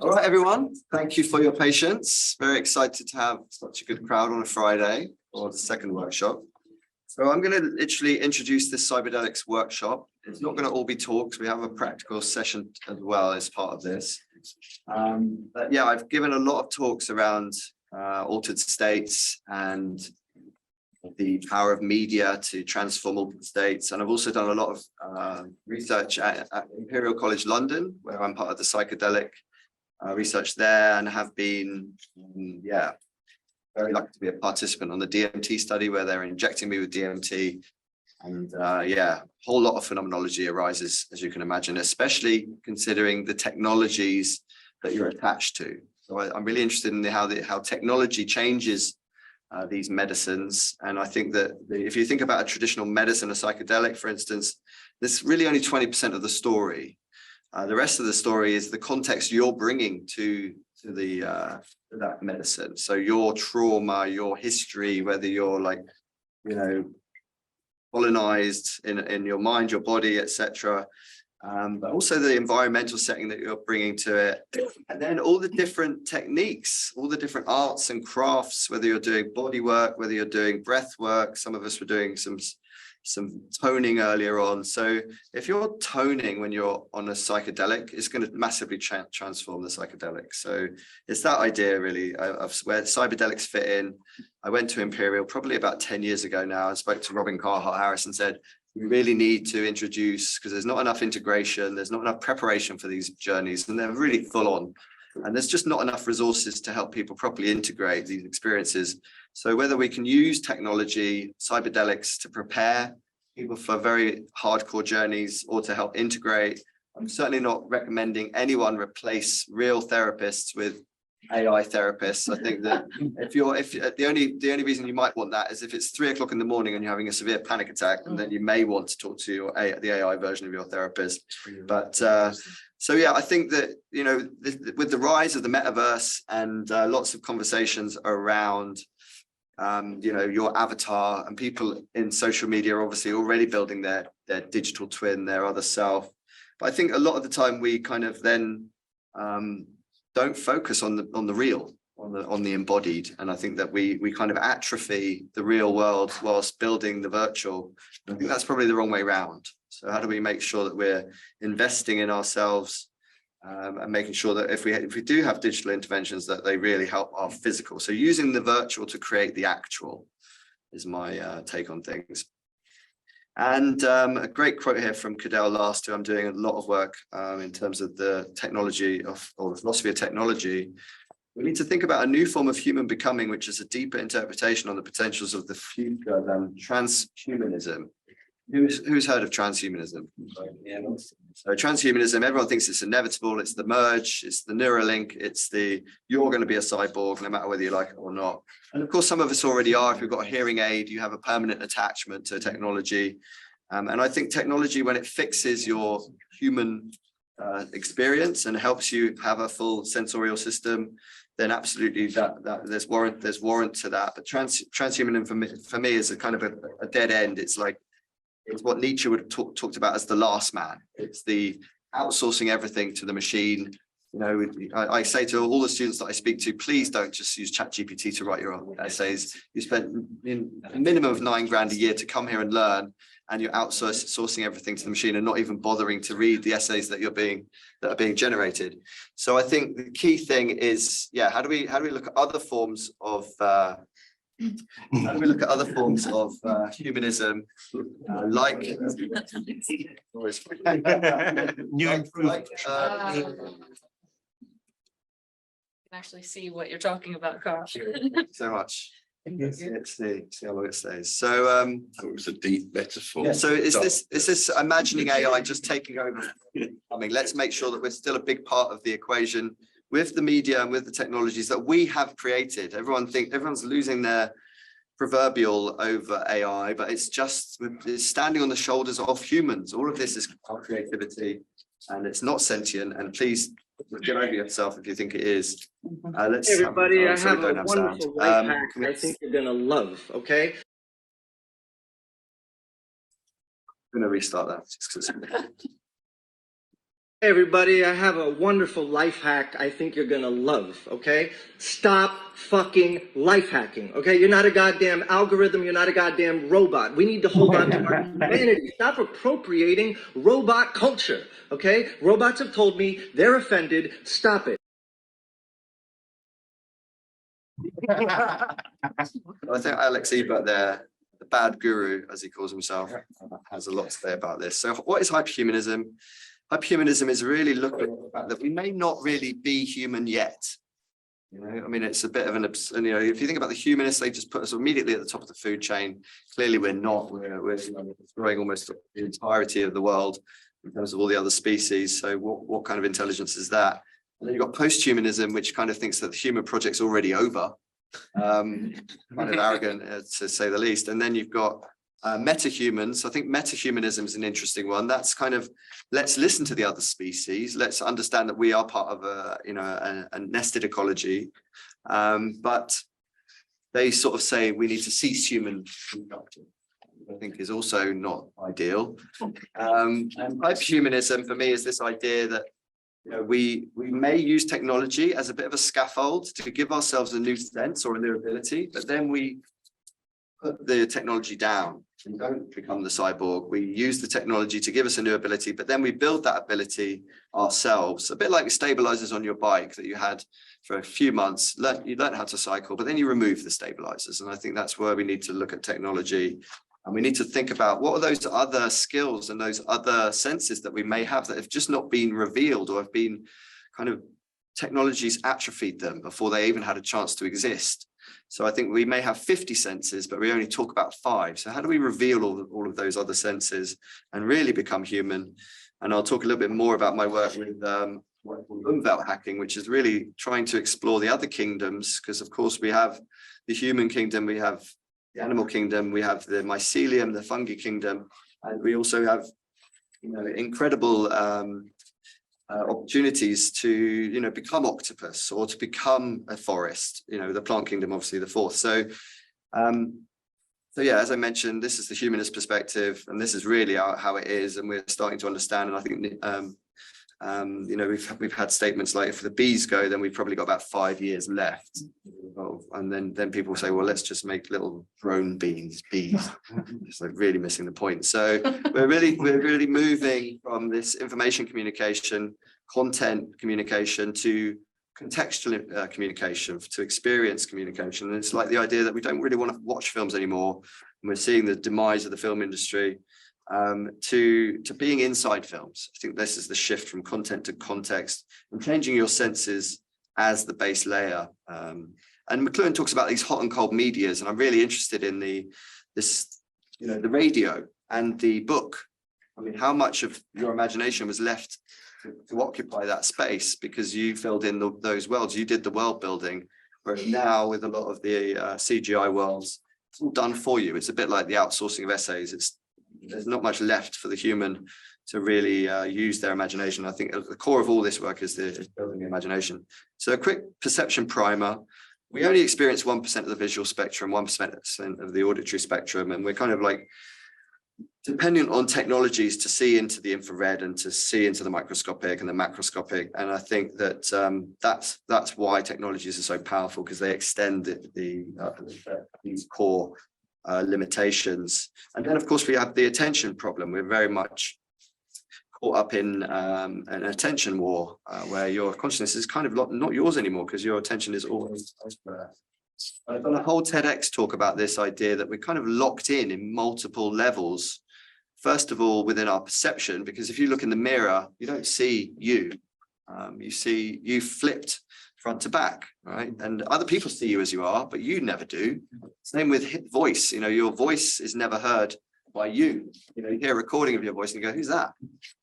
All right, everyone. Thank you for your patience. Very excited to have such a good crowd on a Friday for the second workshop. So I'm going to literally introduce this Cyberdelics workshop. It's not going to all be talks. We have a practical session as well as part of this. But yeah, I've given a lot of talks around altered states and the power of media to transform altered states. And I've also done a lot of research at Imperial College London, where I'm part of the Psychedelic research there, and have been, very lucky to be a participant on the DMT study where they're injecting me with DMT. And a whole lot of phenomenology arises, as you can imagine, especially considering the technologies that you're attached to. So I'm really interested in how technology changes these medicines. And I think that if you think about a traditional medicine, a psychedelic, for instance, there's really only 20% of the story. The rest of the story is the context you're bringing to that medicine. So your trauma, your history, whether you're colonized in your mind, your body, etc. But also the environmental setting that you're bringing to it. And then all the different techniques, all the different arts and crafts, whether you're doing body work, whether you're doing breath work. Some of us were doing some toning earlier on. So if you're toning when you're on a psychedelic, it's going to massively transform the psychedelic. So it's that idea really of where Cyberdelics fit in. I went to Imperial probably about 10 years ago now and spoke to Robin Carhart-Harris and said, we really need to introduce, because there's not enough integration, there's not enough preparation for these journeys, and they're really full on. And there's just not enough resources to help people properly integrate these experiences. So whether we can use technology, Cyberdelics, to prepare people for very hardcore journeys or to help integrate, I'm certainly not recommending anyone replace real therapists with AI therapists. I think that if the only reason you might want that is if it's 3 o'clock in the morning and you're having a severe panic attack, and then you may want to talk to the AI version of your therapist. But so yeah, I think that with the rise of the metaverse and lots of conversations around your avatar, and people in social media are obviously already building their digital twin, their other self. But I think a lot of the time we kind of then don't focus on the real, on the embodied. And I think that we kind of atrophy the real world whilst building the virtual. I think that's probably the wrong way around. So how do we make sure that we're investing in ourselves and making sure that if we do have digital interventions, that they really help our physical. So using the virtual to create the actual is my take on things. And a great quote here from Cadell Last, who I'm doing a lot of work in terms of the technology or the philosophy of technology. We need to think about a new form of human becoming, which is a deeper interpretation on the potentials of the future than transhumanism. Who's heard of transhumanism? Yeah. So transhumanism, everyone thinks it's inevitable. It's the merge, it's the Neuralink, it's you're going to be a cyborg no matter whether you like it or not. And of course, some of us already are. If you've got a hearing aid, you have a permanent attachment to technology. And I think technology, when it fixes your human experience and helps you have a full sensorial system, then absolutely there's warrant to that. But transhumanism for me is a kind of a dead end. It's what Nietzsche would have talked about as the last man. It's the outsourcing everything to the machine. I say to all the students that I speak to, please don't just use ChatGPT to write your own essays. You spent a minimum of $9,000 a year to come here and learn, and you're outsourcing everything to the machine and not even bothering to read the essays that are being generated. So I think the key thing is, how do we look at other forms of humanism, can actually see what you're talking about, Carl. So much. Let's see how long it stays. So it was a deep metaphor. Yeah, so is this imagining AI just taking over? I mean, let's make sure that we're still a big part of the equation with the media and with the technologies that we have created. Everyone's losing their proverbial over AI, but it's standing on the shoulders of humans. All of this is our creativity, and it's not sentient. And please get over yourself if you think it is. Let's hey everybody, I have a wonderful life hack I think you're gonna love. Okay, I'm gonna restart that just because. Hey everybody, I have a wonderful life hack I think you're gonna love, okay? Stop fucking life hacking, okay? You're not a goddamn algorithm, you're not a goddamn robot. We need to hold on to our humanity. Stop appropriating robot culture, okay? Robots have told me they're offended. Stop it. I think Alex Ebert there, the bad guru, as he calls himself, has a lot to say about this. So what is hyperhumanism? Hyperhumanism is really looking at the fact that we may not really be human yet. You know, I mean, it's a bit of an, you know, if you think about the humanists, they just put us immediately at the top of the food chain. Clearly, we're not. We're destroying almost the entirety of the world in terms of all the other species. So what kind of intelligence is that? And then you've got post-humanism, which kind of thinks that the human project's already over. Kind of arrogant, to say the least. And then you've got meta-humans. I think meta-humanism is an interesting one. That's kind of, let's listen to the other species. Let's understand that we are part of a nested ecology. But they sort of say we need to cease human consumption, I think is also not ideal. And hyperhumanism for me is this idea that, you know, we may use technology as a bit of a scaffold to give ourselves a new sense or a new ability, but then we put the technology down and don't become the cyborg. We use the technology to give us a new ability, but then we build that ability ourselves. A bit like stabilizers on your bike that you had for a few months. You learn how to cycle, but then you remove the stabilizers. And I think that's where we need to look at technology. And we need to think about what are those other skills and those other senses that we may have that have just not been revealed or have been kind of technologies atrophied them before they even had a chance to exist. So I think we may have 50 senses, but we only talk about 5. So how do we reveal all of those other senses and really become human? And I'll talk a little bit more about my work with Umwelt hacking, which is really trying to explore the other kingdoms, because of course we have the human kingdom, we have the animal kingdom, we have the mycelium, the fungi kingdom, and we also have, you know, incredible opportunities to, you know, become octopus or to become a forest. You know, the plant kingdom, obviously the 4th. So yeah, as I mentioned, this is the humanist perspective, and this is really how it is, and we're starting to understand. And I think you know, we've had statements like, if the bees go, then we've probably got about 5 years left. And then people say, well, let's just make little drone bees. It's like really missing the point. So we're really moving from this information communication, content communication, to contextual communication, to experience communication. And it's like the idea that we don't really want to watch films anymore, and we're seeing the demise of the film industry, to being inside films. I think this is the shift from content to context and changing your senses as the base layer. And McLuhan talks about these hot and cold medias, and I'm really interested in the radio and the book. I mean, how much of your imagination was left to occupy that space because you filled in those worlds, you did the world building, whereas now with a lot of the CGI worlds, it's all done for you. It's a bit like the outsourcing of essays. There's not much left for the human to really use their imagination. I think at the core of all this work is building the imagination. So a quick perception primer. We only experience 1% of the visual spectrum, 1% of the auditory spectrum, and we're kind of like dependent on technologies to see into the infrared and to see into the microscopic and the macroscopic. And I think that that's why technologies are so powerful, because they extend these core limitations. And then of course we have the attention problem. We're very much caught up in an attention war, where your consciousness is kind of not yours anymore, because your attention is always elsewhere. I've done a whole TEDx talk about this idea that we're kind of locked in multiple levels. First of all, within our perception, because if you look in the mirror, you don't see you. You see you flipped front to back, right? And other people see you as you are, but you never do. Same with voice. You know, your voice is never heard by you. You know, you hear a recording of your voice and you go, who's that?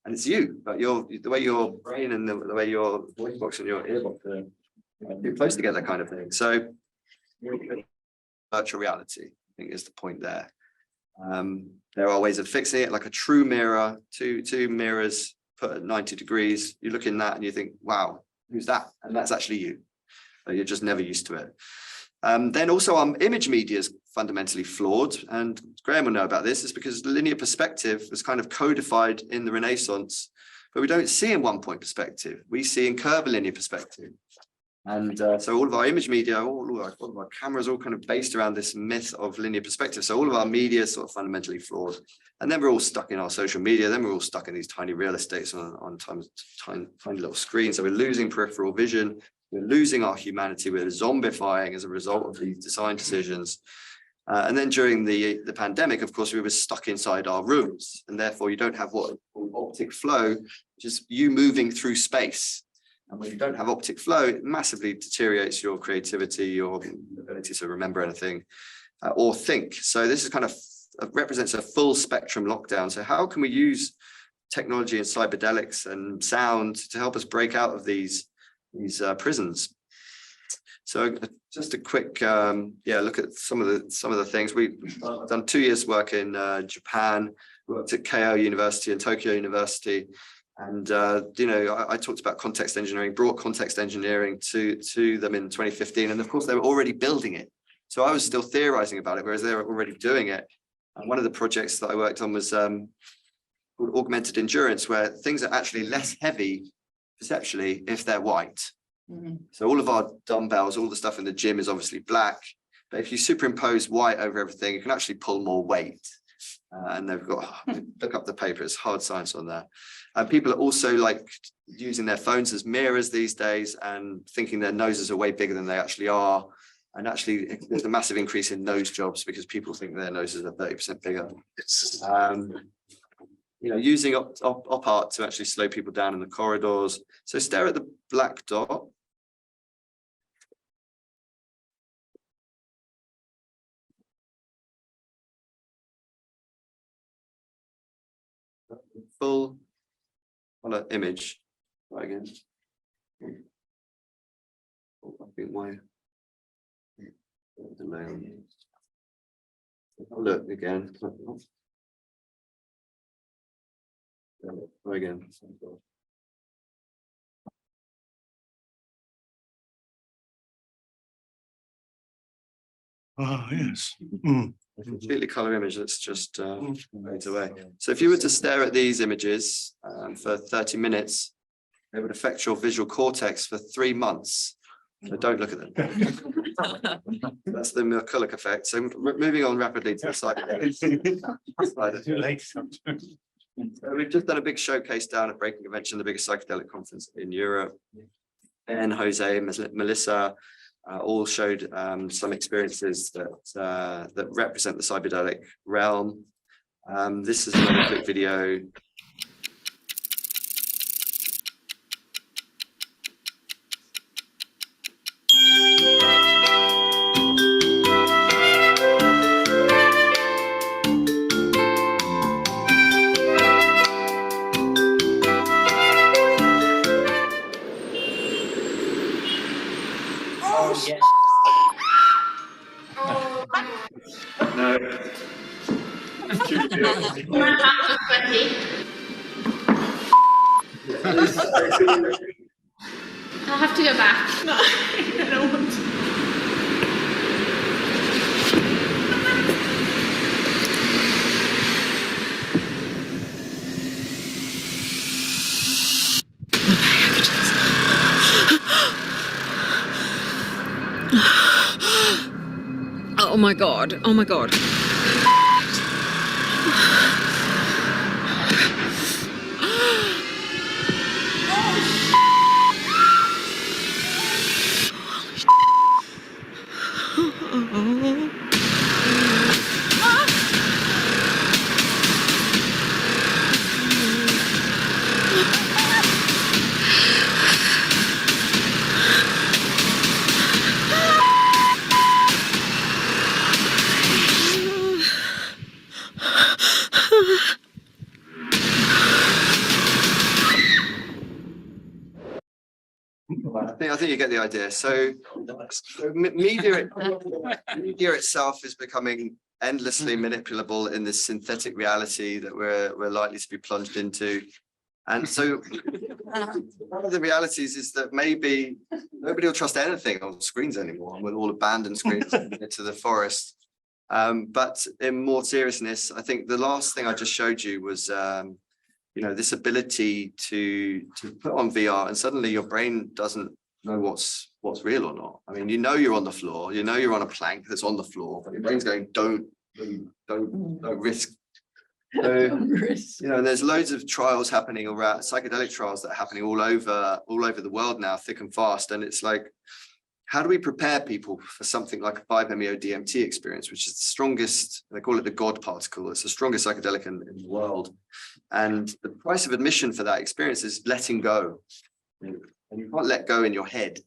And it's you, but the way your brain and the way your voice box and your earbox are too close together, kind of thing. So virtual reality, I think, is the point there. There are ways of fixing it, like a true mirror, two mirrors put at 90 degrees. You look in that and you think, wow, who's that? And that's actually you. You're just never used to it. Then also our image media is fundamentally flawed, and Graham will know about this. Is because linear perspective was kind of codified in the Renaissance but we don't see in 1-point perspective. We see in curvilinear perspective. And so all of our image media, all of our cameras, all kind of based around this myth of linear perspective. So all of our media is sort of fundamentally flawed. And then we're all stuck in our social media. Then we're all stuck in these tiny real estates on tiny little screens. So we're losing peripheral vision. We're losing our humanity. We're zombifying as a result of these design decisions. And then during the pandemic, of course, we were stuck inside our rooms. And therefore, you don't have what optic flow, which is you moving through space. And when you don't have optic flow, it massively deteriorates your creativity, your ability to remember anything or think. So this is kind of represents a full spectrum lockdown. So how can we use technology and cyberdelics and sound to help us break out of these prisons? So just a quick look at some of the things. We've done 2 years work in Japan, worked at Keio University and Tokyo University. And, I talked about context engineering, brought context engineering to them in 2015. And of course, they were already building it. So I was still theorizing about it, whereas they were already doing it. And one of the projects that I worked on was called augmented endurance, where things are actually less heavy perceptually if they're white. Mm-hmm. So all of our dumbbells, all the stuff in the gym is obviously black. But if you superimpose white over everything, you can actually pull more weight. And they've got, look up the paper, it's hard science on there. And people are also like using their phones as mirrors these days and thinking their noses are way bigger than they actually are. And actually there's a massive increase in nose jobs because people think their noses are 30% bigger. Using op art to actually slow people down in the corridors. So stare at the black dot. Full on an image. Try again. Oh, I think my delay on this. Look again. Try again. Oh, yes. Completely color image that's just fades away. So if you were to stare at these images for 30 minutes, it would affect your visual cortex for 3 months. So don't look at them. That's the McCulloch effect. So moving on rapidly to the side. So we've just done a big showcase down at Breaking Convention, the biggest psychedelic conference in Europe. And Jose, Melissa, all showed some experiences that represent the cyberdelic realm. This is another quick video. No. I'll have to go back. No, I don't want to. Oh my god, oh my god. I think you get the idea. So media itself is becoming endlessly manipulable in this synthetic reality that we're likely to be plunged into. And so one of the realities is that maybe nobody will trust anything on screens anymore, and we'll all abandon screens into the forest. But in more seriousness, I think the last thing I just showed you was this ability to put on VR and suddenly your brain doesn't know what's real or not. I mean, you're on the floor, you're on a plank that's on the floor, but your brain's going, don't risk. So, there's loads of trials happening around, psychedelic trials that are happening all over the world now, thick and fast. And it's like, how do we prepare people for something like a 5-MeO DMT experience, which is the strongest, they call it the God particle. It's the strongest psychedelic in the world. And the price of admission for that experience is letting go. And you can't let go in your head.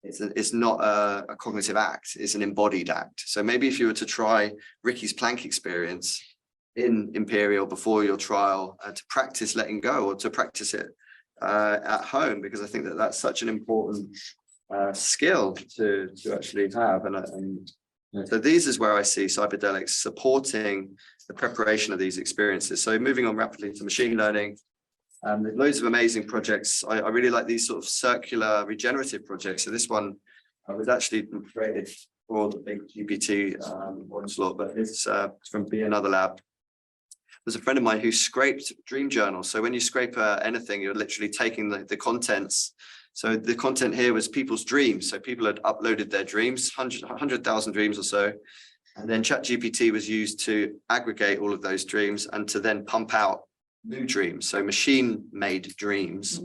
It's not a cognitive act, it's an embodied act. So maybe if you were to try Ricky's plank experience in Imperial before your trial to practice letting go, or to practice it at home, because I think that that's such an important skill to actually have. And so these is where I see Cyberdelic supporting the preparation of these experiences. So moving on rapidly to machine learning, there's loads of amazing projects. I really like these sort of circular regenerative projects. So this one was actually created for the big GPT onslaught, but it's from Be Another Lab. There's a friend of mine who scraped dream journals. So when you scrape anything, you're literally taking the contents. So the content here was people's dreams. So people had uploaded their dreams, 100,000 dreams or so. And then ChatGPT was used to aggregate all of those dreams and to then pump out new dreams. So machine-made dreams.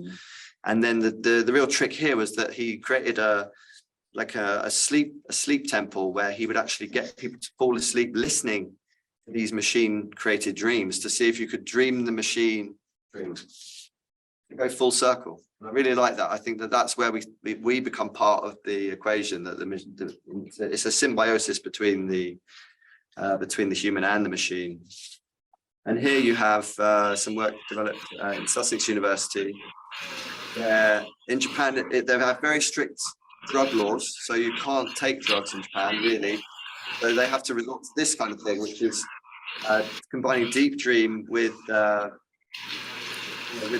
And then the real trick here was that he created a sleep temple where he would actually get people to fall asleep listening to these machine-created dreams to see if you could dream the machine dreams. You go full circle. And I really like that. I think that that's where we become part of the equation, that it's a symbiosis between the human and the machine. And here you have some work developed in Sussex University. In Japan, they have very strict drug laws, so you can't take drugs in Japan, really. So they have to resort to this kind of thing, which is combining deep dream with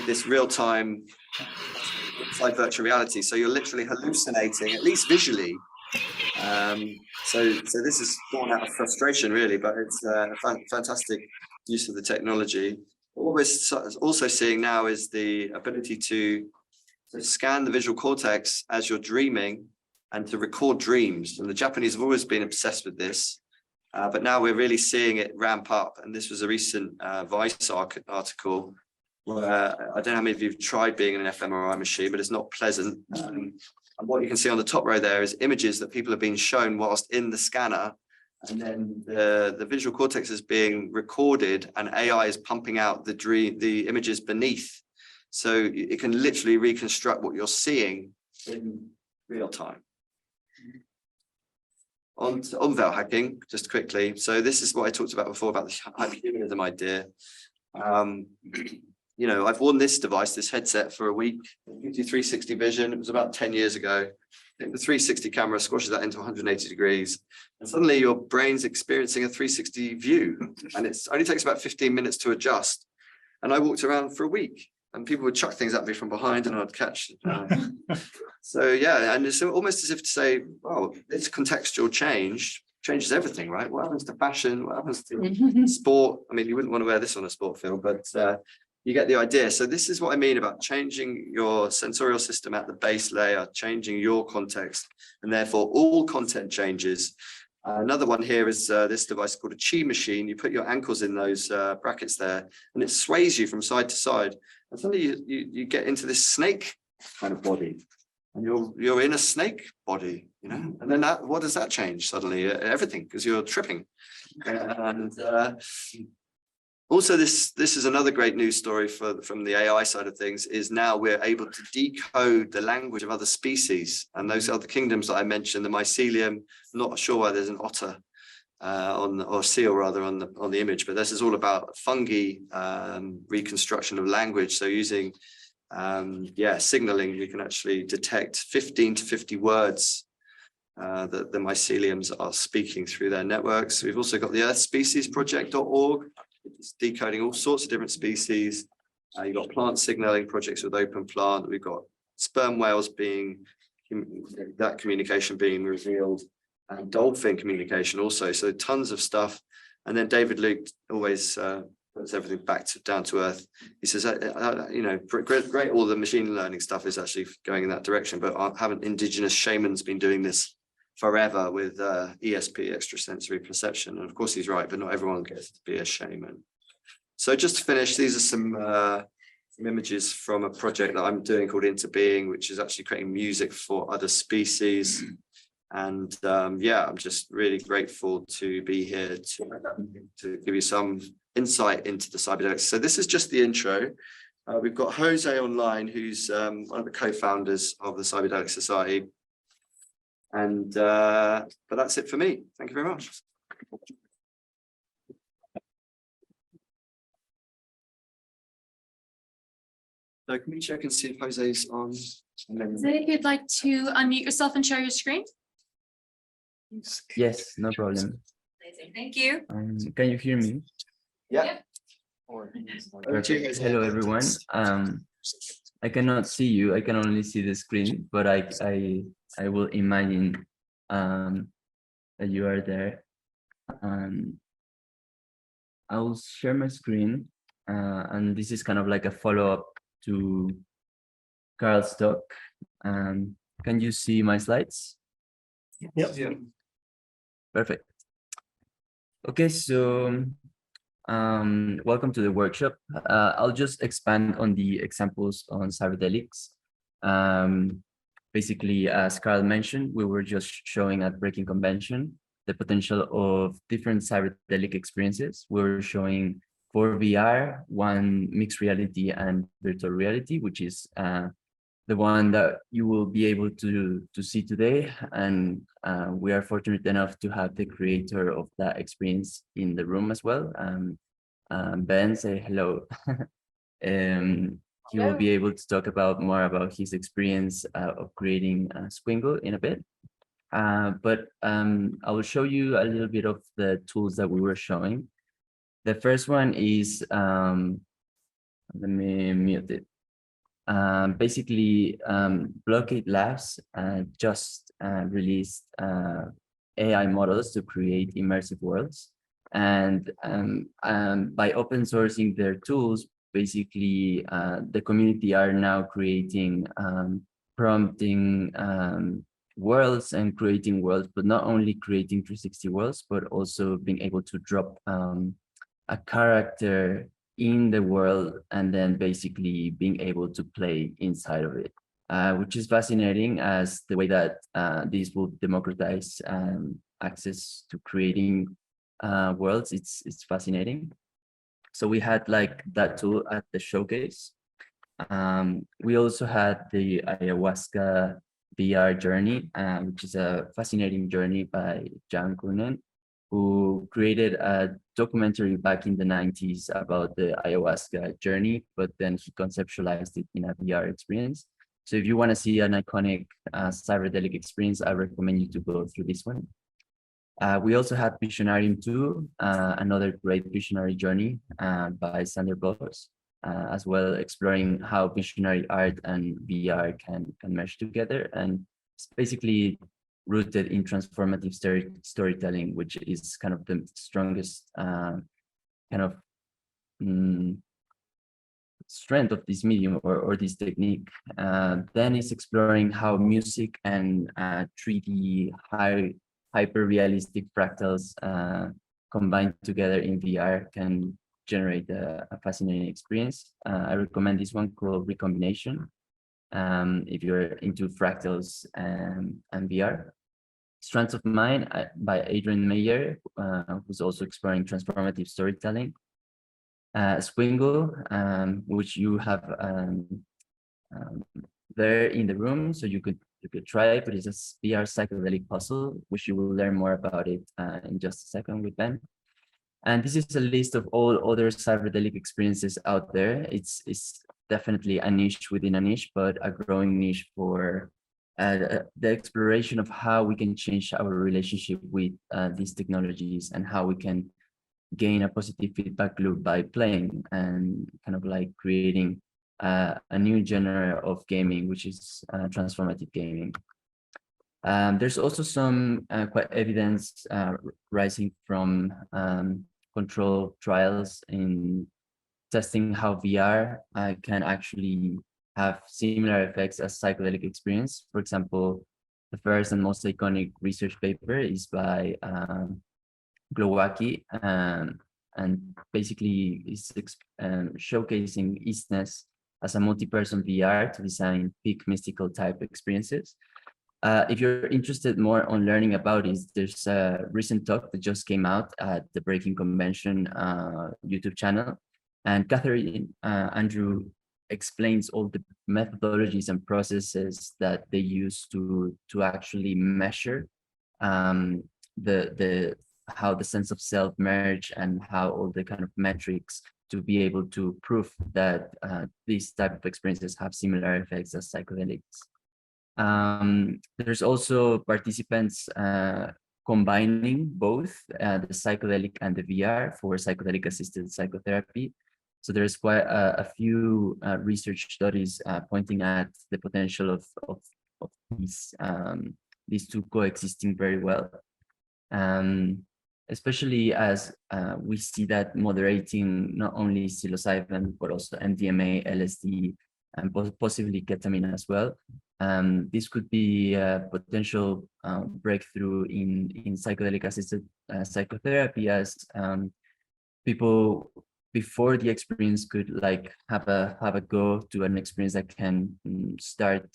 this real-time like virtual reality. So you're literally hallucinating, at least visually. So this is born out of frustration, really, but it's a fantastic use of the technology. What we're also seeing now is the ability to scan the visual cortex as you're dreaming and to record dreams. And the Japanese have always been obsessed with this, but now we're really seeing it ramp up. And this was a recent Vice article where I don't know how many of you have tried being in an fMRI machine, but it's not pleasant. And what you can see on the top row there is images that people have been shown whilst in the scanner. And then the visual cortex is being recorded and AI is pumping out the images beneath. So it can literally reconstruct what you're seeing in real time. On veil hacking, just quickly. So this is what I talked about before about the hyperhumanism idea. I've worn this device, this headset, for a week. It gives you 360 vision. It was about 10 years ago. I think the 360 camera squashes that into 180 degrees. And suddenly your brain's experiencing a 360 view. And it only takes about 15 minutes to adjust. And I walked around for a week and people would chuck things at me from behind and I'd catch. So yeah, and it's almost as if to say, well, this contextual changes everything, right? What happens to fashion? What happens to sport? I mean, you wouldn't want to wear this on a sport field, but you get the idea. So this is what I mean about changing your sensorial system at the base layer, changing your context, and therefore all content changes. Another one here is this device called a chi machine. You put your ankles in those brackets there, and it sways you from side to side. And suddenly you get into this snake kind of body, and you're in a snake body, And then what does that change suddenly? Everything, because you're tripping. And also, this is another great news story from the AI side of things, is now we're able to decode the language of other species. And those other kingdoms that I mentioned, the mycelium, not sure why there's an otter or seal rather on the image, but this is all about fungi reconstruction of language. So using signaling, you can actually detect 15 to 50 words that the myceliums are speaking through their networks. We've also got the earthspeciesproject.org. It's decoding all sorts of different species. You've got plant signaling projects with Open Plant. We've got sperm whales that communication being revealed, and dolphin communication also. So tons of stuff. And then David Luke always puts everything back to down to earth. He says, you know, great, all the machine learning stuff is actually going in that direction, but haven't indigenous shamans been doing this forever with ESP, extrasensory perception? And of course he's right, but not everyone gets to be a shaman. So just to finish, these are some images from a project that I'm doing called Into Being, which is actually creating music for other species. And yeah, I'm just really grateful to be here to give you some insight into the Cyberdelic. So this is just the intro. We've got Jose online, who's one of the co-founders of the Cyberdelic Society. And but that's it for me. Thank you very much. So can we check and see if Jose's on? If you'd like to unmute yourself and share your screen. Yes, no problem. Amazing, thank you. Can you hear me? Yeah. Perfect. Hello, everyone. I cannot see you. I can only see the screen, but I will imagine that you are there. I will share my screen, and this is kind of like a follow-up to Carl's talk. Can you see my slides? Yep. Yeah. Perfect. Okay, so welcome to the workshop. I'll just expand on the examples on Cyberdelics. Basically, as Carl mentioned, we were just showing at Breaking Convention the potential of different Cyberdelic experiences. We're showing 4 VR, 1 mixed reality and virtual reality, which is the one that you will be able to see today. And we are fortunate enough to have the creator of that experience in the room as well. Ben, say hello. He will be able to talk more about his experience of creating Squingle in a bit. But I will show you a little bit of the tools that we were showing. The first one is, let me mute it. Basically, Blockade Labs just released AI models to create immersive worlds. And by open sourcing their tools, basically, the community are now creating, prompting worlds and creating worlds, but not only creating 360 worlds, but also being able to drop a character in the world and then basically being able to play inside of it, which is fascinating as the way that this will democratize access to creating worlds. It's fascinating. So we had like that tool at the showcase. We also had the ayahuasca VR journey, which is a fascinating journey by Jan Kunen, who created a documentary back in the 90s about the ayahuasca journey, but then he conceptualized it in a VR experience. So if you want to see an iconic Cyberdelic experience, I recommend you to go through this one. We also had Visionarium 2, another great visionary journey by Sander Bos, as well, exploring how visionary art and VR can mesh together. And it's basically rooted in transformative storytelling, which is kind of the strongest kind of strength of this medium or this technique. Then it's exploring how music and 3D hyper-realistic fractals combined together in VR can generate a fascinating experience. I recommend this one called Recombination if you're into fractals and VR. Strands of Mind by Adrian Mayer, who's also exploring transformative storytelling. Squingle, which you have there in the room, so you could try it, but it's a VR psychedelic puzzle, which you will learn more about it in just a second with Ben. And this is a list of all other Cyberdelic experiences out there. It's definitely a niche within a niche, but a growing niche for the exploration of how we can change our relationship with these technologies and how we can gain a positive feedback loop by playing and kind of like creating a new genre of gaming, which is transformative gaming. There's also some quite evidence rising from control trials in testing how VR can actually have similar effects as psychedelic experience. For example, the first and most iconic research paper is by Glowacki, and basically is showcasing Eastness as a multi-person VR to design peak mystical type experiences. If you're interested more on learning about it, there's a recent talk that just came out at the Breaking Convention YouTube channel. And Catherine Andrew explains all the methodologies and processes that they use to actually measure how the sense of self merge, and how all the kind of metrics to be able to prove that these type of experiences have similar effects as psychedelics. There's also participants combining both the psychedelic and the VR for psychedelic assisted psychotherapy. So there's quite a few research studies pointing at the potential of these two coexisting very well. Especially as we see that moderating not only psilocybin, but also MDMA, LSD, and possibly ketamine as well. This could be a potential breakthrough in psychedelic assisted psychotherapy, as people before the experience could like have a go to an experience that can start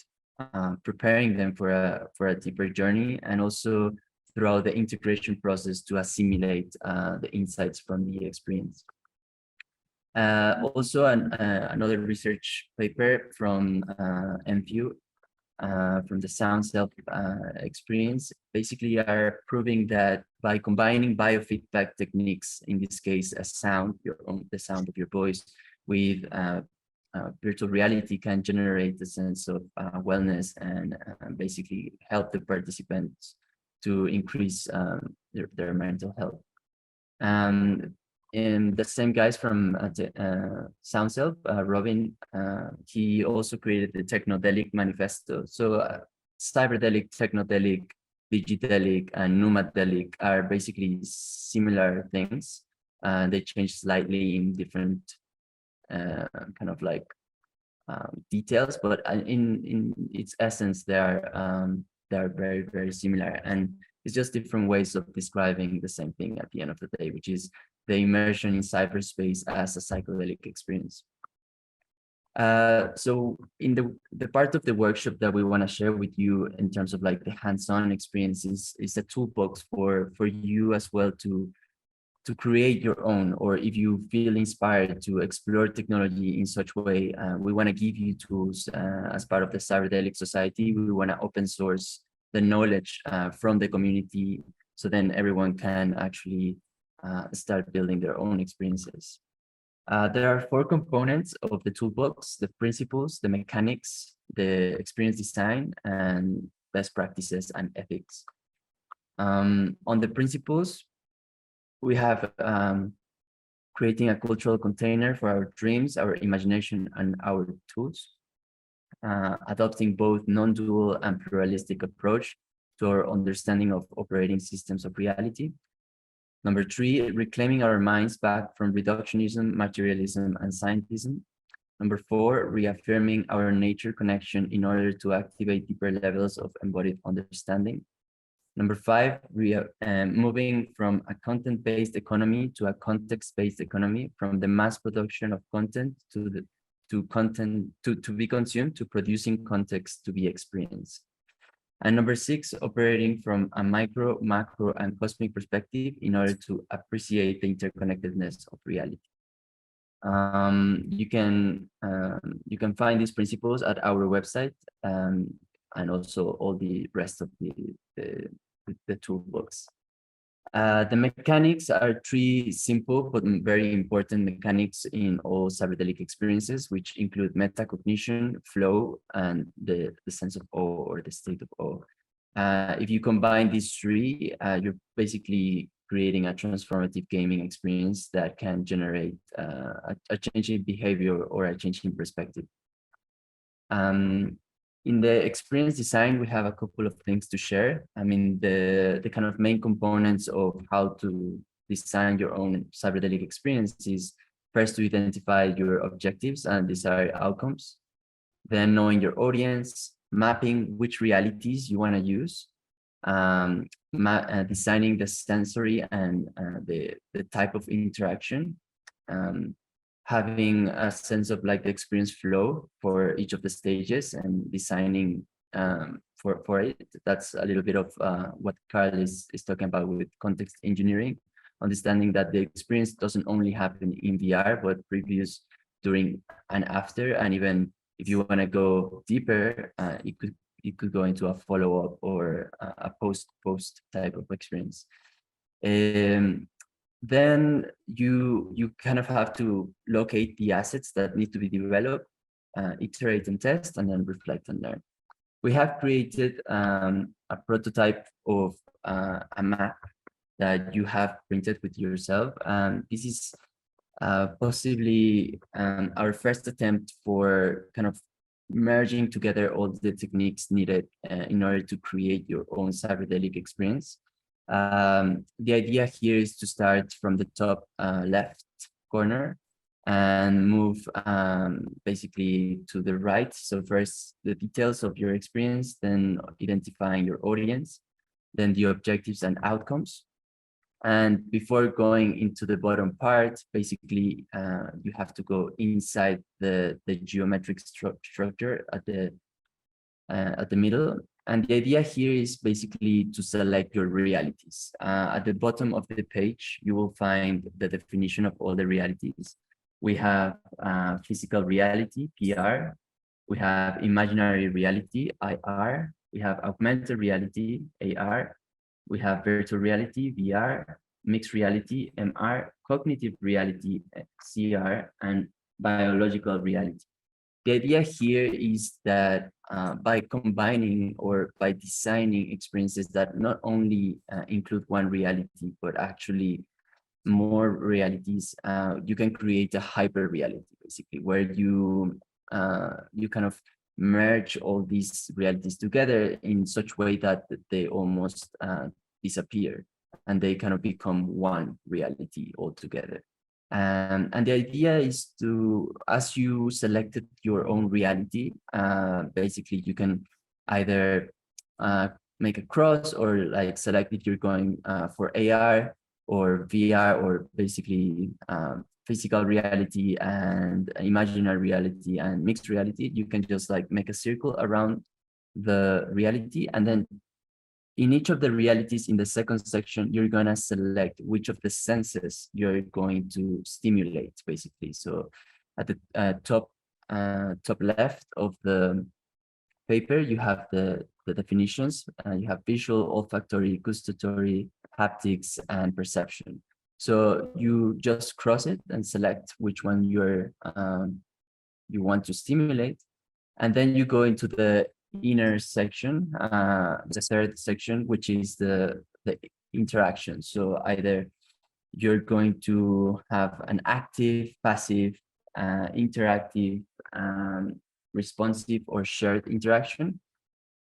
preparing them for a deeper journey, and also throughout the integration process to assimilate the insights from the experience. Also, another research paper from MPU, from the sound self experience, basically are proving that by combining biofeedback techniques, in this case, a sound, the sound of your voice, with virtual reality, can generate a sense of wellness, and basically help the participants to increase their mental health. And the same guys from SoundSelf, Robin, he also created the Technodelic Manifesto. So Cyberdelic, Technodelic, Digidelic, and Numadelic are basically similar things. They change slightly in different kind of like details, but in its essence, they are very, very similar. And it's just different ways of describing the same thing at the end of the day, which is the immersion in cyberspace as a psychedelic experience. So in the part of the workshop that we want to share with you in terms of like the hands-on experiences is a toolbox for you as well to create your own, or if you feel inspired to explore technology in such a way, we want to give you tools as part of the Cyberdelic Society. We want to open source the knowledge from the community, so then everyone can actually start building their own experiences. There are 4 components of the toolbox: the principles, the mechanics, the experience design, and best practices and ethics. On the principles, we have creating a cultural container for our dreams, our imagination, and our tools. Adopting both non-dual and pluralistic approach to our understanding of operating systems of reality. Number 3, reclaiming our minds back from reductionism, materialism, and scientism. Number 4, reaffirming our nature connection in order to activate deeper levels of embodied understanding. Number 5, moving from a content-based economy to a context-based economy, from the mass production of content to content to be consumed, to producing context to be experienced. And number 6, operating from a micro, macro, and cosmic perspective in order to appreciate the interconnectedness of reality. You can find these principles at our website, and also all the rest of the toolbox. The mechanics are 3 simple but very important mechanics in all Cyberdelic experiences, which include metacognition, flow, and the sense of awe, or the state of awe. If you combine these 3, you're basically creating a transformative gaming experience that can generate a change in behavior or a change in perspective. In the experience design, we have a couple of things to share. I mean, the kind of main components of how to design your own cyberdelic experiences, first to identify your objectives and desired outcomes, then knowing your audience, mapping which realities you want to use, designing the sensory and the type of interaction, having a sense of like the experience flow for each of the stages and designing for it. That's a little bit of what Carl is talking about with context engineering, understanding that the experience doesn't only happen in VR, but previous, during, and after. And even if you want to go deeper, it could go into a follow-up or a post type of experience. Then you kind of have to locate the assets that need to be developed, iterate and test, and then reflect and learn. We have created a prototype of a map that you have printed with yourself. This is possibly our first attempt for kind of merging together all the techniques needed in order to create your own cyberdelic experience. The idea here is to start from the top left corner and move basically to the right. So first the details of your experience, then identifying your audience, then the objectives and outcomes. And before going into the bottom part, basically you have to go inside the geometric structure at the middle. And the idea here is basically to select your realities. At the bottom of the page, you will find the definition of all the realities. We have physical reality, PR. We have imaginary reality, IR. We have augmented reality, AR. We have virtual reality, VR, mixed reality, MR, cognitive reality, CR, and biological reality. The idea here is that by combining or by designing experiences that not only include one reality, but actually more realities, you can create a hyper reality, basically, where you kind of merge all these realities together in such way that they almost disappear and they kind of become one reality altogether. And the idea is to, as you selected your own reality, basically you can either make a cross or like select if you're going for AR or VR or basically physical reality and imaginary reality and mixed reality. You can just like make a circle around the reality, and then in each of the realities in the second section, you're going to select which of the senses you're going to stimulate, basically. So at the top left of the paper, you have the definitions. You have visual, olfactory, gustatory, haptics, and perception. So you just cross it and select which one you want to stimulate. And then you go into the inner section, the third section, which is the interaction. So either you're going to have an active, passive, interactive, responsive, or shared interaction.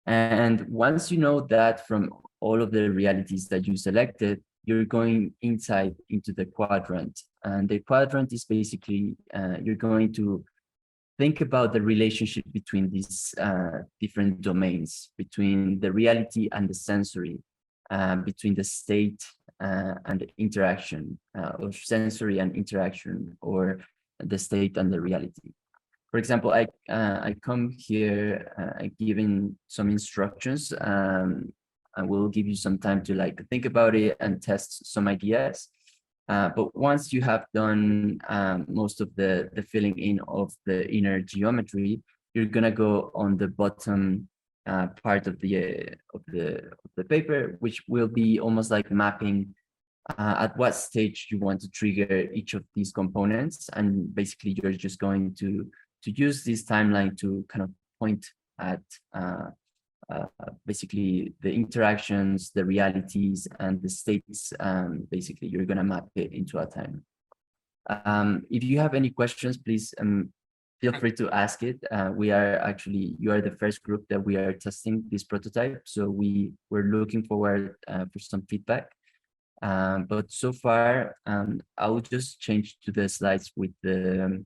And once you know that from all of the realities that you selected, you're going inside into the quadrant. And the quadrant is basically, you're going to think about the relationship between these different domains, between the reality and the sensory, between the state and the interaction, or sensory and interaction, or the state and the reality. For example, I come here giving some instructions. I will give you some time to like think about it and test some ideas. But once you have done most of the filling in of the inner geometry, you're gonna go on the bottom part of the paper, which will be almost like mapping at what stage you want to trigger each of these components, and basically you're just going to use this timeline to kind of point at basically the interactions, the realities, and the states. Basically, you're going to map it into a time. If you have any questions, please feel free to ask it. You are the first group that we are testing this prototype, so we're looking forward for some feedback. But so far, I will just change to the slides with the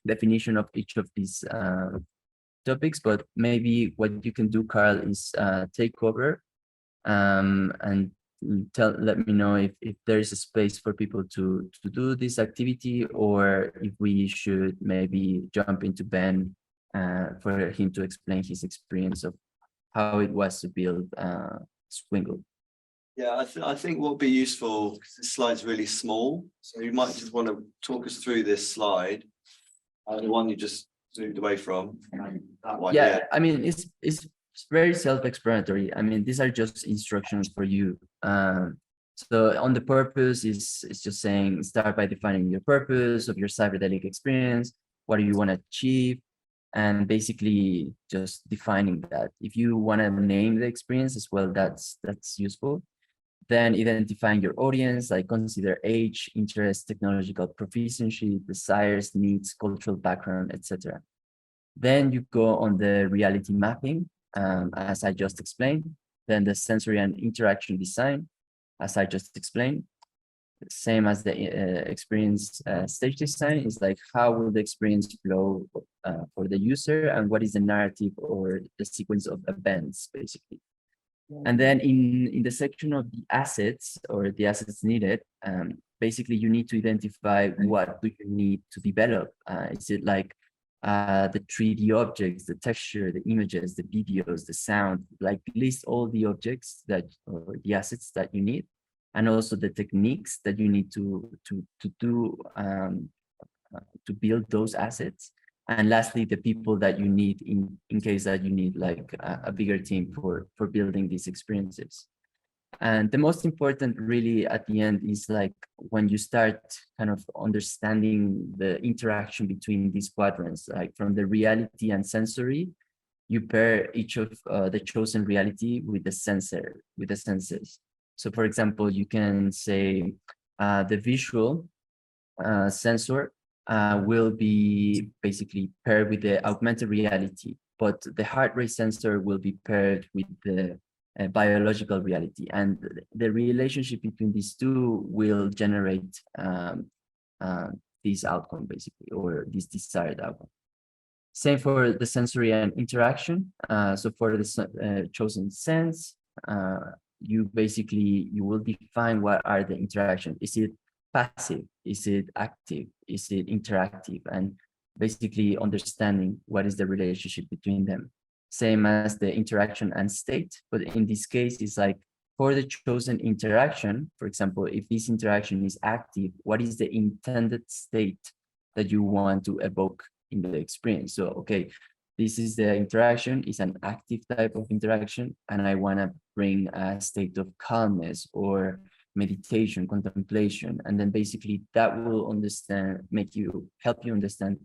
definition of each of these topics. But maybe what you can do, Carl, is take over and let me know if there is a space for people to do this activity, or if we should maybe jump into Ben for him to explain his experience of how it was to build Swingle. Yeah, I think what would be useful, because this slide's really small, so you might just want to talk us through this slide. The one you just moved away from. That one, Yeah, I mean, it's very self-explanatory. I mean, these are just instructions for you. So on the purpose is it's just saying start by defining your purpose of your Cyberdelic experience. What do you want to achieve? And basically just defining that. If you want to name the experience as well, that's useful. Then identifying your audience, like consider age, interest, technological proficiency, desires, needs, cultural background, etc. Then you go on the reality mapping, as I just explained. Then the sensory and interaction design, as I just explained. Same as the experience stage design is like how will the experience flow for the user, and what is the narrative or the sequence of events, basically. And then in the section of the assets or the assets needed, basically you need to identify what do you need to develop. Is it like the 3D objects, the texture, the images, the videos, the sound, like list all the objects that or the assets that you need, and also the techniques that you need to do to build those assets. And lastly, the people that you need in case that you need like a bigger team for building these experiences. And the most important really at the end is like when you start kind of understanding the interaction between these quadrants, like from the reality and sensory, you pair each of the chosen reality with the senses. So for example, you can say the visual sensor will be basically paired with the augmented reality, but the heart rate sensor will be paired with the biological reality, and the relationship between these two will generate this outcome, basically, or this desired outcome. Same for the sensory and interaction. So for the chosen sense, you will define what are the interactions. Is it passive? Is it active? Is it interactive? And basically understanding what is the relationship between them. Same as the interaction and state, but in this case, it's like for the chosen interaction, for example, if this interaction is active, what is the intended state that you want to evoke in the experience? So, okay, this is the interaction, it's an active type of interaction, and I want to bring a state of calmness or meditation, contemplation, and then basically that will help you understand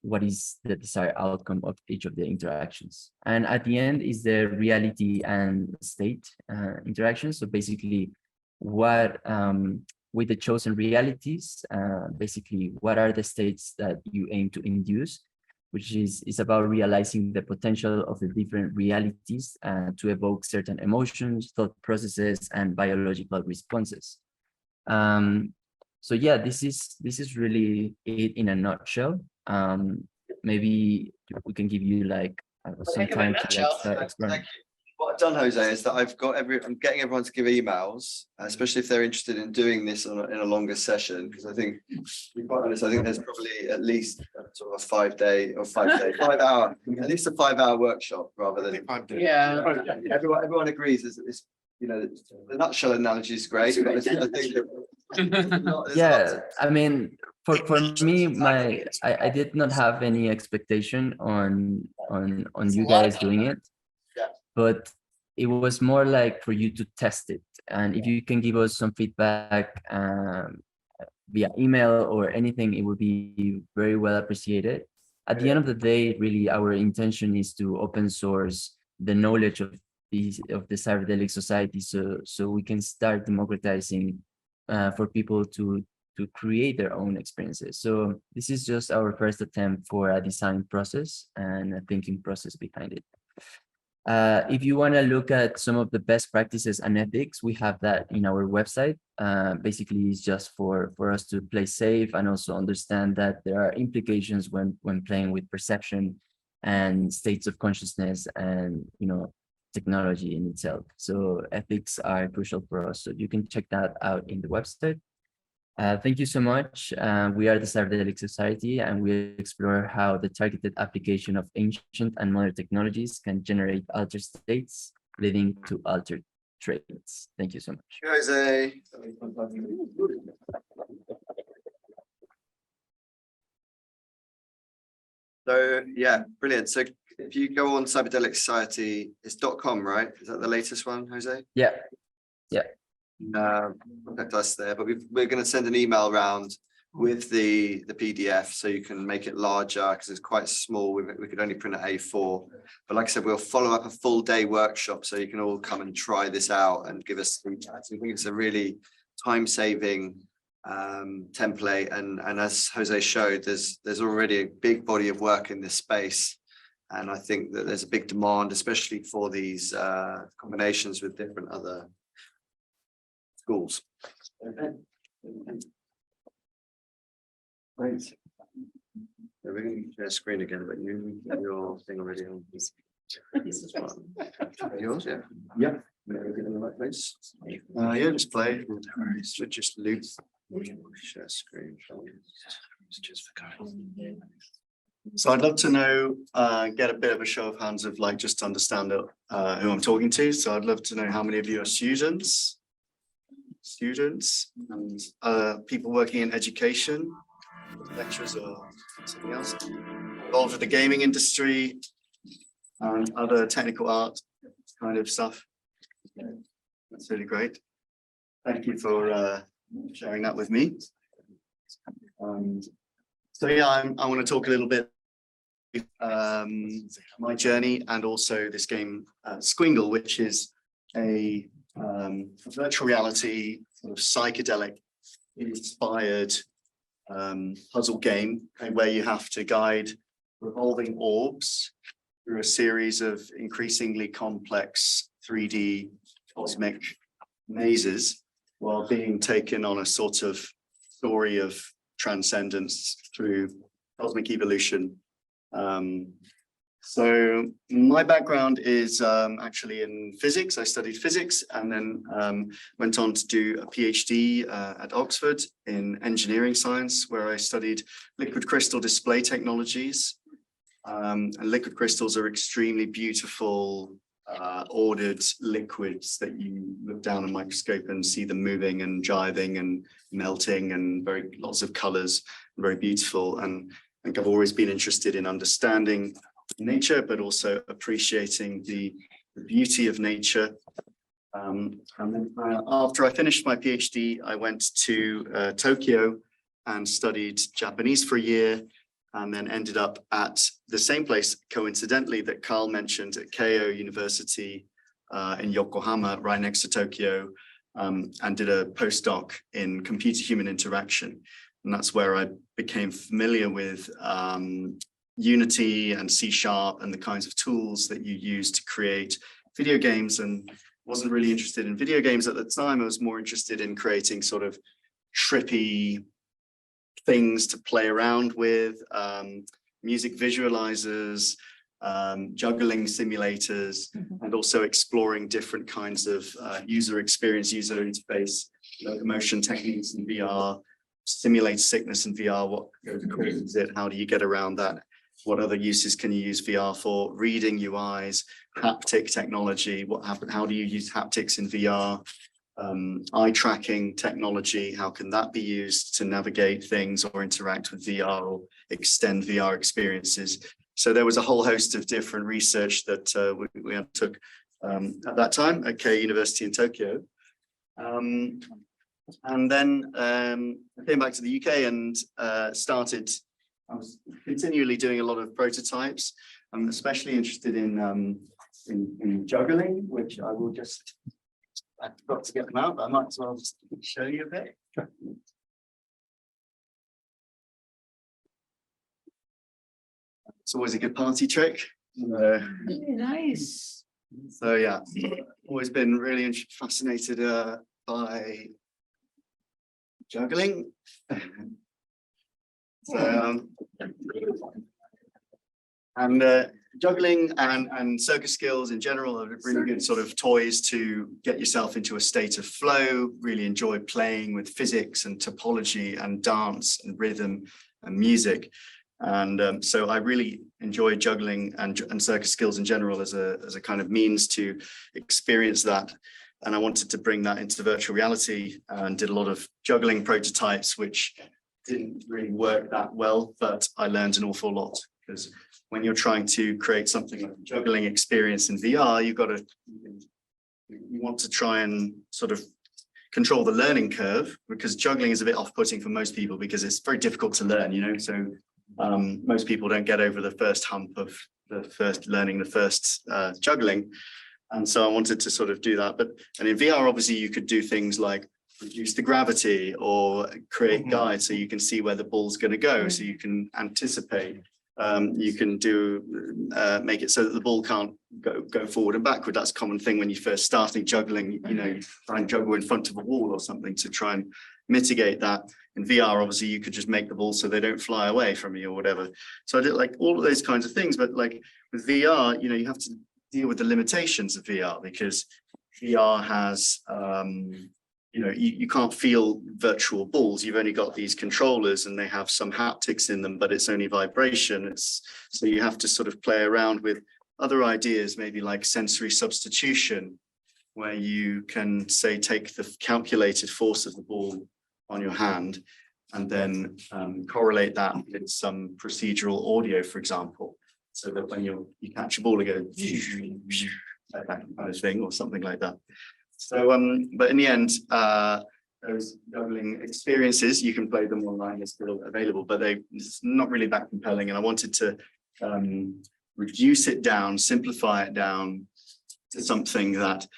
what is the desired outcome of each of the interactions. And at the end is the reality and state interaction. So basically what with the chosen realities, basically what are the states that you aim to induce, which is about realizing the potential of the different realities to evoke certain emotions, thought processes, and biological responses. So yeah, this is really it in a nutshell. Maybe we can give you like some time to start exploring. What I've done, Jose, is that I'm getting everyone to give emails, especially if they're interested in doing this in a longer session, because I think, to be quite honest, I think there's probably at least sort of a 5 hour, at least a 5 hour workship rather than 5 days. Yeah. Everyone agrees. It's the nutshell analogy is great, but I think yeah, I mean, for me, I did not have any expectation on you guys doing it, but it was more like for you to test it, and if you can give us some feedback via email or anything, it would be very well appreciated. At the end of the day, really, our intention is to open source the knowledge of the Cyberdelic society, so we can start democratizing for people to create their own experiences. So this is just our first attempt for a design process and a thinking process behind it. If you want to look at some of the best practices and ethics, we have that in our website. Basically, it's just for us to play safe and also understand that there are implications when playing with perception and states of consciousness and, technology in itself. So ethics are crucial for us. So you can check that out in the website. Thank you so much. We are the Cyberdelic Society, and we explore how the targeted application of ancient and modern technologies can generate altered states, leading to altered traits. Thank you so much. Jose. So yeah, brilliant. So if you go on Cyberdelic Society, it's .com, right? Is that the latest one, Jose? Yeah. Contact us there, but we're going to send an email around with the PDF so you can make it larger because it's quite small. We could only print at A4, but like I said, we'll follow up a full day workshop so you can all come and try this out and give us feedback. I think it's a really time-saving template, and as Jose showed, there's already a big body of work in this space, and I think that there's a big demand, especially for these combinations with different other schools. Great. We're going to share a screen again, but you have your thing already on. Yours, yeah. Yeah. Maybe in the right place. Yeah, just play. So just loop. Share screen. So I'd love to know, get a bit of a show of hands of like just to understand who I'm talking to. So I'd love to know how many of you are students and people working in education, lecturers or something else, involved with the gaming industry and other technical art kind of stuff. That's really great. Thank you for sharing that with me. So yeah, I want to talk a little bit my journey and also this game Squingle, which is a virtual reality sort of psychedelic inspired puzzle game where you have to guide revolving orbs through a series of increasingly complex 3D cosmic mazes while being taken on a sort of story of transcendence through cosmic evolution. So my background is actually in physics. I studied physics and then went on to do a PhD at Oxford in engineering science, where I studied liquid crystal display technologies. And liquid crystals are extremely beautiful, ordered liquids that you look down a microscope and see them moving and jiving and melting and lots of colors, very beautiful. And I think I've always been interested in understanding nature, but also appreciating the beauty of nature. And then after I finished my PhD, I went to Tokyo and studied Japanese for a year, and then ended up at the same place, coincidentally, that Carl mentioned at Keio University in Yokohama, right next to Tokyo, and did a postdoc in computer-human interaction. And that's where I became familiar with Unity and C# and the kinds of tools that you use to create video games, and wasn't really interested in video games at the time. I was more interested in creating sort of trippy things to play around with, music visualizers, juggling simulators, and also exploring different kinds of user experience, user interface, locomotion techniques in VR, simulate sickness in VR, what causes it, how do you get around that? What other uses can you use VR for? Reading UIs, haptic technology, how do you use haptics in VR? Eye tracking technology, how can that be used to navigate things or interact with VR or extend VR experiences? So there was a whole host of different research that we undertook at that time at Keio University in Tokyo. And then I came back to the UK and I was continually doing a lot of prototypes. I'm especially interested in juggling, which I will just, I forgot to get them out, but I might as well just show you a bit. It's always a good party trick. Very nice. So yeah, always been really fascinated by juggling. So, juggling and circus skills in general are really good sort of toys to get yourself into a state of flow. Really enjoy playing with physics and topology and dance and rhythm and music. And so I really enjoy juggling and circus skills in general as a kind of means to experience that. And I wanted to bring that into virtual reality and did a lot of juggling prototypes, which didn't really work that well, but I learned an awful lot, because when you're trying to create something like a juggling experience in VR, you want to try and sort of control the learning curve, because juggling is a bit off-putting for most people because it's very difficult to learn, you know. So most people don't get over the first hump of learning the first juggling. And so I wanted to sort of do that. And in VR, obviously, you could do things like reduce the gravity or create guides so you can see where the ball's going to go, so you can anticipate. You can make it so that the ball can't go forward and backward. That's a common thing when you first starting juggling. You know, you try and juggle in front of a wall or something to try and mitigate that. In VR, obviously, you could just make the ball so they don't fly away from you or whatever. So I did like all of those kinds of things. But like with VR, you know, you have to deal with the limitations of VR, because VR has you know, you can't feel virtual balls. You've only got these controllers and they have some haptics in them, but it's only vibration. So you have to sort of play around with other ideas, maybe like sensory substitution, where you can say, take the calculated force of the ball on your hand and then correlate that with some procedural audio, for example, so that when you catch a ball, it goes like that kind of thing or something like that. So, but in the end, those juggling experiences, you can play them online, they're still available, but it's not really that compelling. And I wanted to reduce it down, simplify it down to something that